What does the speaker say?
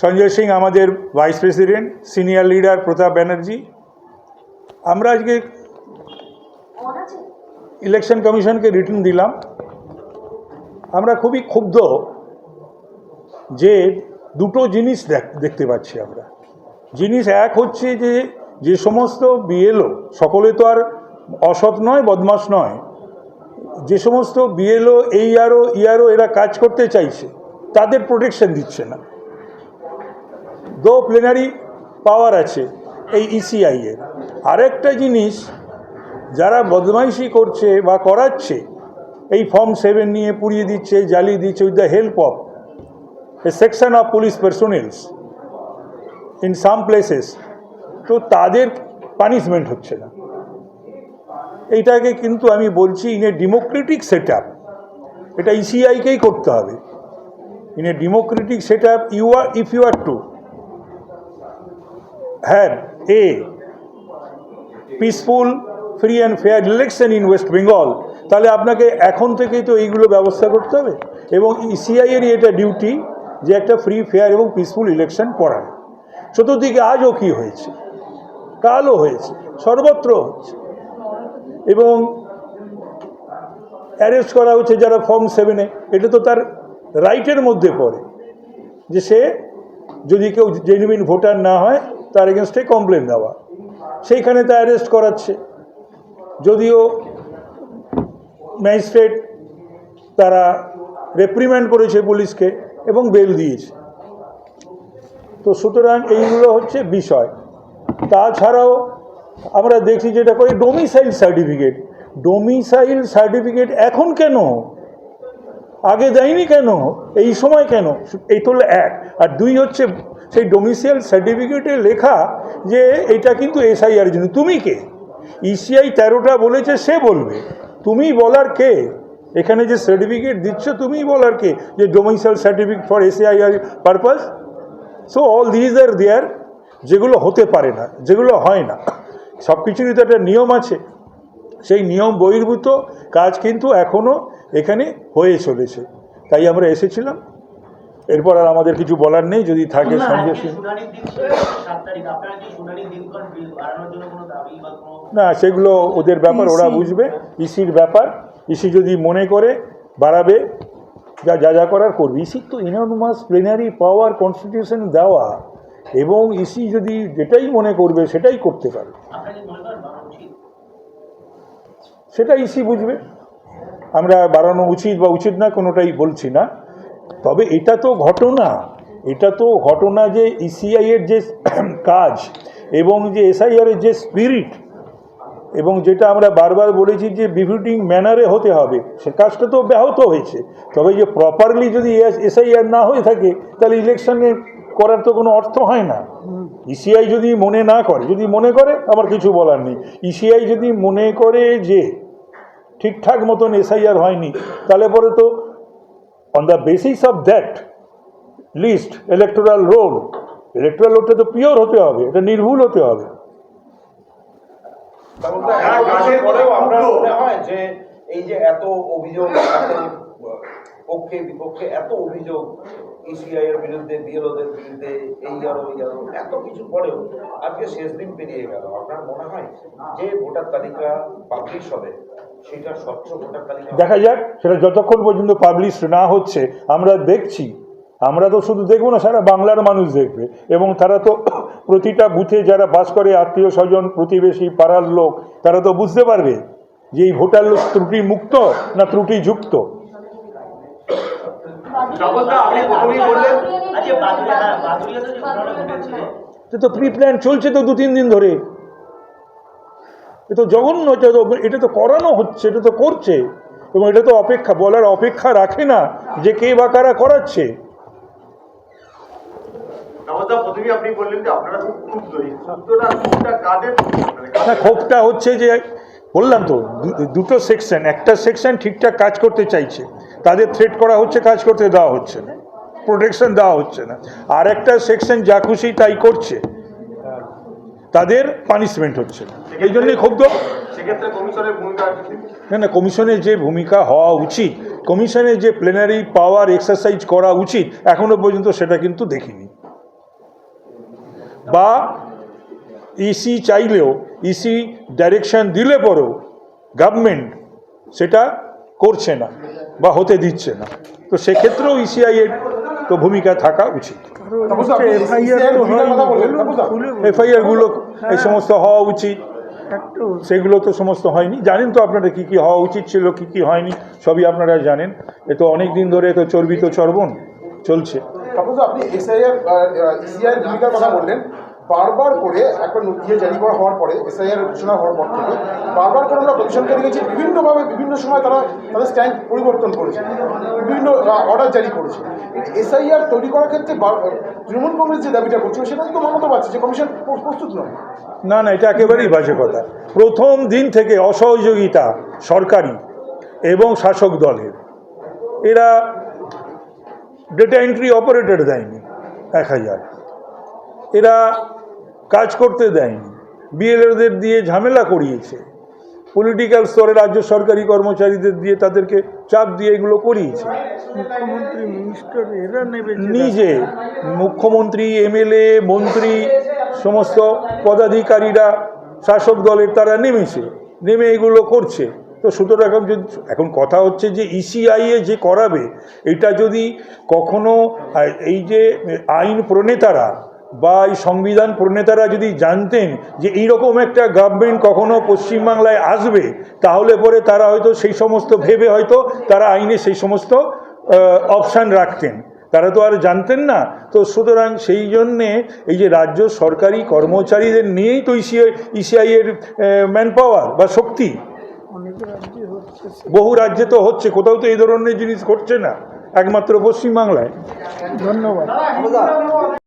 সঞ্জয় সিং আমাদের vice president, senior leader প্রতাপ ব্যানার্জি, আমরা আজকে ইলেকশন কমিশনকে রিটার্ন দিলাম। আমরা খুবই ক্ষুব্ধ যে দুটো জিনিস দেখতে পাচ্ছি আমরা। জিনিস এক হচ্ছে যে সমস্ত বিএলও, সকলে তো আর অসৎ নয়, বদমাশ নয়, যে সমস্ত বিএলও ইআরও এরা কাজ করতে চাইছে তাদের প্রোটেকশন দিচ্ছে না। দো প্লেনারি পাওয়ার আছে এই ইসিআই এর। আরেকটা জিনিস, যারা বদমাইশি করছে বা করাচ্ছে, এই ফর্ম 7 নিয়ে পুড়িয়ে দিচ্ছে, জ্বালিয়ে দিচ্ছে with the help of a section of police personnels in some places, তো তাদের পানিশমেন্ট হচ্ছে না। এইটাকে কিন্তু আমি বলছি in a democratic set up, এটা ইসিআইকেই করতে হবে। In a democratic set up if you are to have a peaceful, free and fair election in West Bengal, তাহলে আপনাকে এখন থেকেই তো এইগুলো ব্যবস্থা করতে হবে। এবং ইসিআই এর এটা ডিউটি যে একটা ফ্রি, ফেয়ার এবং পিসফুল ইলেকশন করার। চতুর্দিকে আজও কি হয়েছে, কালও হয়েছে, সর্বত্র হচ্ছে, এবং অ্যারেস্ট করা হচ্ছে যারা ফর্ম 7-এ। এটা তো তার রাইটের মধ্যে পড়ে যে সে যদি কেউ জেনুইন ভোটার না হয় তার এগেনস্টে কমপ্লেন দেওয়া, সেইখানে তা অ্যারেস্ট করাচ্ছে। যদিও ম্যাজিস্ট্রেট তারা রেপ্রিম্যান্ড করেছে পুলিশকে এবং বেল দিয়েছে। তো সুতরাং এইগুলো হচ্ছে বিষয়। তাছাড়াও আমরা দেখি যেটা করে ডোমিসাইল সার্টিফিকেট। ডোমিসাইল সার্টিফিকেট এখন কেন, আগে দেয়নি কেন, এই সময় কেন? এই তো এক। আর দুই হচ্ছে সেই ডোমিসাইল সার্টিফিকেটে লেখা যে এটা কিন্তু এসআইআর জন্য। তুমি কে? ইসিআই 13টা বলেছে, সে বলবে, তুমি বলার কে? এখানে যে সার্টিফিকেট দিচ্ছ তুমি বলার কে যে domicile certificate for SIR purpose? So all these are there, যেগুলো হতে পারে না, যেগুলো হয় না। সব কিছুরই তো একটা নিয়ম আছে, সেই নিয়ম বহির্ভূত কাজ কিন্তু এখনও এখানে হয়ে চলেছে। তাই আমরা এসেছিলাম। এরপর আর আমাদের কিছু বলার নেই। যদি থাকে সঞ্জয় সিং, না সেগুলো ওদের ব্যাপার, ওরা বুঝবে, ইসির ব্যাপার। ইসি যদি মনে করে বাড়াবে, যা করার করবে। ইসির তো ইনঅর্মাস প্লেনারি পাওয়ার কনস্টিটিউশন দেওয়া, এবং ইসি যদি যেটাই মনে করবে সেটাই করতে পারে, সেটা ইসি বুঝবে। আমরা বাড়ানো উচিত বা উচিত না কোনোটাই বলছি না। তবে এটা তো ঘটনা যে ইসিআই এর যে কাজ এবং যে এসআইআর এর যে স্পিরিট, এবং যেটা আমরা বারবার বলেছি যে বিফিটিং ম্যানারে হতে হবে, সে কাজটা তো ব্যাহত হয়েছে। তবে যে প্রপারলি যদি এসআইআর না হয়ে থাকে তাহলে ইলেকশনে করার তো কোনো অর্থ হয় না। ইসিআই যদি মনে না করে, যদি মনে করে আমার কিছু বলার নেই। ইসিআই যদি মনে করে যে ঠিকঠাক মতন এসআইআর হয়নি, তাহলে পরে তো on the basis of that list electoral রোলটা তো পিওর হতে হবে, এটা নির্ভুল হতে হবে। যে এই যে এত অভিযোগ, পক্ষে বিপক্ষে এত অভিযোগ ইসিআই এর বিরুদ্ধে, বিএলওদের বিরুদ্ধে, এত কিছু পরেও আজকে শেষ দিন পেরিয়ে গেল। আপনার মনে হয় যে ভোটার তালিকা পাবলিশ হবে সেটা স্বচ্ছ ভোটার তালিকা? দেখা যাক, সেটা যতক্ষণ পর্যন্ত পাবলিশ না হচ্ছে আমরা দেখছি। আমরা তো শুধু দেখবো না, সারা বাংলার মানুষ দেখবে, এবং তারা তো প্রতিটা বুথে যারা বাস করে, আত্মীয় স্বজন, প্রতিবেশী, পাড়ার লোক, তারা তো বুঝতে পারবে যে এই ভোটার লোক ত্রুটি মুক্ত না ত্রুটি যুক্ত। তো প্রি প্ল্যান চলছে তো 2-3 দিন ধরে। এ তো জঘন্য, এটা তো করানো হচ্ছে, এটা তো করছে, এবং এটা তো বলার অপেক্ষা রাখে না যে কে বা কারা করাচ্ছে। ক্ষোভটা হচ্ছে যে বললাম তো, দুটো সেকশন, একটা সেকশন ঠিকঠাক কাজ করতে চাইছে, তাদের থ্রেট করা হচ্ছে, কাজ করতে দেওয়া হচ্ছে না, প্রোটেকশন দেওয়া হচ্ছে না। আর একটা সেকশন যা খুশি তাই করছে, তাদের পানিশমেন্ট হচ্ছে না। এই জন্যই ক্ষুব্ধ। না, কমিশনের যে ভূমিকা হওয়া উচিত, কমিশনের যে প্লেনারি পাওয়ার এক্সারসাইজ করা উচিত, এখনো পর্যন্ত সেটা কিন্তু দেখিনি। বা ইসি চাইলেও ইসি ডাইরেকশন দিলে পরেও গভর্নমেন্ট সেটা করছে না বা হতে দিচ্ছে না, তো সেক্ষেত্রেও ইসিআই এর তো ভূমিকা থাকা উচিত। এফআইআরগুলো এই সমস্ত হওয়া উচিত, সেগুলো তো সমস্ত হয়নি। জানেন তো আপনারা কী কী হওয়া উচিত ছিল, কী কী হয়নি, সবই আপনারা জানেন। এ তো অনেক দিন ধরে তো চর্বিত চর্বণ চলছে। আপনি ইসিআই ভূমিকার কথা বললেন, বারবার করে একবার ইয়ে জারি করা হওয়ার পরে, এসআইআর ঘোষণা হওয়ার পর থেকে বারবার করে আমরা কমিশনকে দেখেছি বিভিন্নভাবে বিভিন্ন সময় তারা তাদের স্ট্যান্ড পরিবর্তন করেছে, বিভিন্ন অর্ডার জারি করেছে। এসআইআর তৈরি করার ক্ষেত্রে তৃণমূল কংগ্রেস যে দাবিটা করছিল সেটা তো মানতে পারছে যে কমিশন প্রস্তুত নয়। না না, এটা একেবারেই বাজে কথা। প্রথম দিন থেকে অসহযোগিতা সরকারি এবং শাসক দলের, এরা ডেটা এন্ট্রি অপারেটর দেয়নি 1000, এরা কাজ করতে দেয়নি, বিএলওদের দিয়ে ঝামেলা করিয়েছে, পলিটিক্যাল স্তরে রাজ্য সরকারি কর্মচারীদের দিয়ে তাদেরকে চাপ দিয়ে এগুলো করিয়েছে। মুখ্যমন্ত্রী মিনিস্টার এরা নেবে নিজে মুখ্যমন্ত্রী, এমএলএ, মন্ত্রী, সমস্ত পদাধিকারীরা শাসক দলের তারা নেমে এগুলো করছে। তো সুতরাং এখন কথা হচ্ছে যে ইসিআইএ যে করাবে, এটা যদি কখনো এই যে আইন প্রণেতারা বা এই সংবিধান প্রণেতারা যদি জানতেন যে এইরকম একটা গভর্নমেন্ট কখনো পশ্চিমবাংলায় আসবে, তাহলে পরে তারা হয়তো সেই সমস্ত ভেবে হয়তো তারা আইনে সেই সমস্ত অপশান রাখতেন, তারা তো আর জানতেন না। তো সুতরাং সেই জন্যে এই যে রাজ্য সরকারি কর্মচারীদের নিয়েই তো ইসিআইয়ের ম্যান পাওয়ার বা শক্তি। অনেক রাজ্যে হচ্ছে। বহু রাজ্যে তো হচ্ছে, কোথাও তো এই ধরনের জিনিস ঘটছে না, একমাত্র পশ্চিমবাংলায়। ধন্যবাদ।